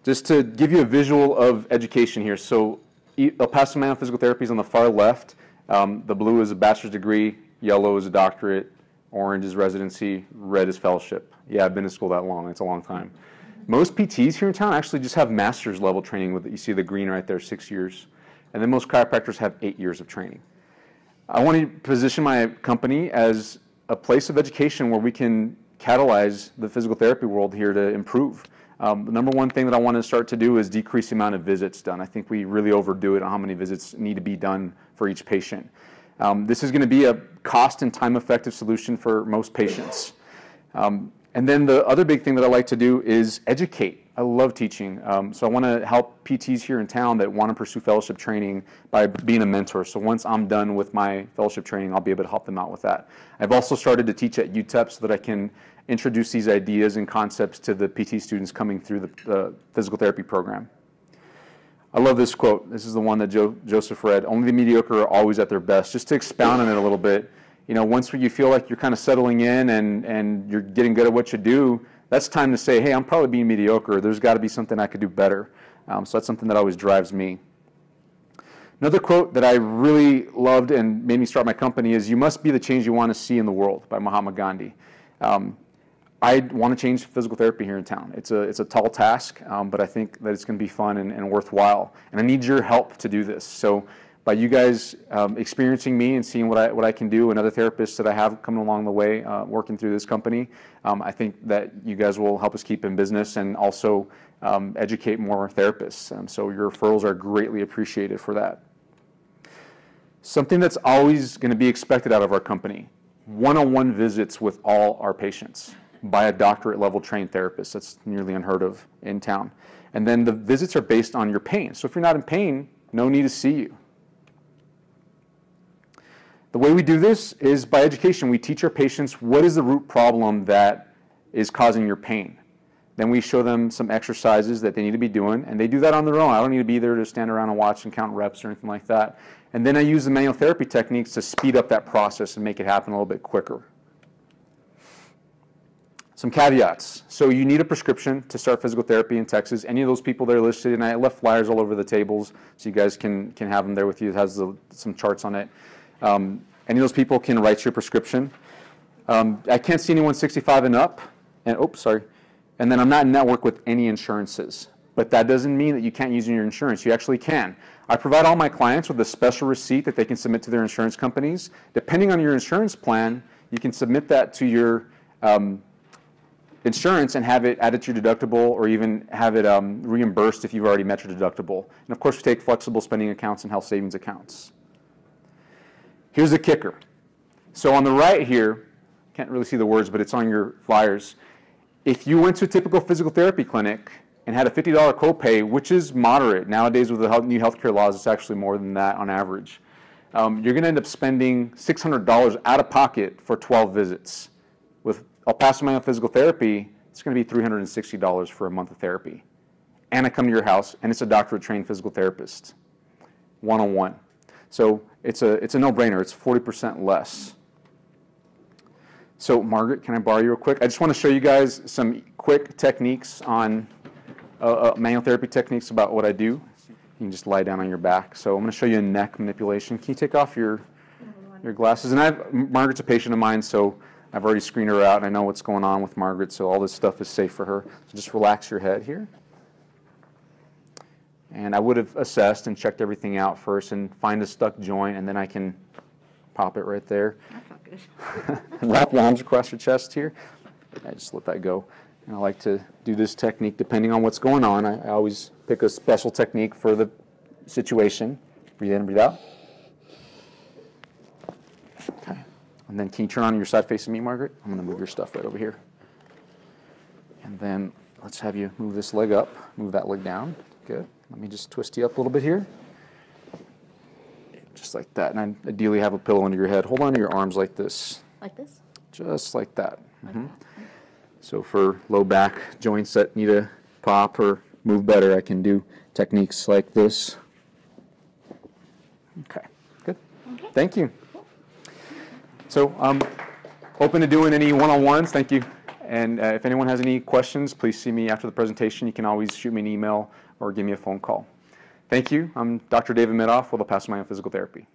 Just to give you a visual of education here. So Paso Manual Physical Therapy is on the far left. The blue is a bachelor's degree, yellow is a doctorate, orange is residency, red is fellowship. Yeah, I've been to school that long. It's a long time. Most PTs here in town actually just have master's level training with, you see the green right there, 6 years. And then most chiropractors have 8 years of training. I want to position my company as a place of education where we can catalyze the physical therapy world here to improve. The number one thing that I want to start to do is decrease the amount of visits done. I think we really overdo it on how many visits need to be done for each patient. This is going to be a cost and time effective solution for most patients. And then the other big thing that I like to do is educate. I love teaching. So I want to help PTs here in town that want to pursue fellowship training by being a mentor. So once I'm done with my fellowship training, I'll be able to help them out with that. I've also started to teach at UTEP so that I can introduce these ideas and concepts to the PT students coming through the physical therapy program. I love this quote. This is the one that Joseph read. Only the mediocre are always at their best. Just to expound on it a little bit, you know, once you feel like you're kind of settling in and you're getting good at what you do, that's time to say, hey, I'm probably being mediocre. There's got to be something I could do better. So that's something that always drives me. Another quote that I really loved and made me start my company is, you must be the change you want to see in the world, by Mahatma Gandhi. I want to change physical therapy here in town. It's a tall task, but I think that it's going to be fun and worthwhile. And I need your help to do this. So by you guys experiencing me and seeing what I can do, and other therapists that I have coming along the way working through this company, I think that you guys will help us keep in business and also educate more therapists. So your referrals are greatly appreciated for that. Something that's always going to be expected out of our company: one-on-one visits with all our patients by a doctorate level trained therapist. That's nearly unheard of in town. And then the visits are based on your pain. So if you're not in pain, no need to see you. The way we do this is by education. We teach our patients what is the root problem that is causing your pain. Then we show them some exercises that they need to be doing, and they do that on their own. I don't need to be there to stand around and watch and count reps or anything like that. And then I use the manual therapy techniques to speed up that process and make it happen a little bit quicker. Some caveats. So you need a prescription to start physical therapy in Texas. Any of those people that are listed, and I left flyers all over the tables so you guys can have them there with you. It has some charts on it. Any of those people can write your prescription. I can't see anyone 65 and up. And then I'm not in network with any insurances. But that doesn't mean that you can't use your insurance. You actually can. I provide all my clients with a special receipt that they can submit to their insurance companies. Depending on your insurance plan, you can submit that to your insurance and have it added to your deductible, or even have it reimbursed if you've already met your deductible. And of course, we take flexible spending accounts and health savings accounts. Here's the kicker. So on the right here, can't really see the words, but it's on your flyers. If you went to a typical physical therapy clinic and had a $50 copay, which is moderate. Nowadays with the new healthcare laws, it's actually more than that on average. You're going to end up spending $600 out of pocket for 12 visits. With El Paso Manual Physical Therapy, it's going to be $360 for a month of therapy. And I come to your house, and it's a doctorate-trained physical therapist, one-on-one. So it's a no-brainer. It's 40% less. So Margaret, can I borrow you real quick? I just want to show you guys some quick techniques on manual therapy techniques about what I do. You can just lie down on your back. So I'm going to show you a neck manipulation. Can you take off your glasses? And Margaret's a patient of mine, so I've already screened her out, and I know what's going on with Margaret, so all this stuff is safe for her. So just relax your head here. And I would have assessed and checked everything out first and find a stuck joint, and then I can pop it right there. That's not good. And wrap your arms across your chest here. I just let that go. And I like to do this technique depending on what's going on. I always pick a special technique for the situation. Breathe in and breathe out. Okay. And then can you turn on your side facing me, Margaret? I'm going to move your stuff right over here. And then let's have you move this leg up. Move that leg down. Good. Let me just twist you up a little bit here. Just like that. And ideally have a pillow under your head. Hold on to your arms like this. Like this? Just like that. So for low back joints that need to pop or move better, I can do techniques like this. Okay, good. Okay. Thank you. So I'm open to doing any one-on-ones. Thank you. And if anyone has any questions, please see me after the presentation. You can always shoot me an email or give me a phone call. Thank you. I'm Dr. David Midoff with the Paso Manual Physical Therapy.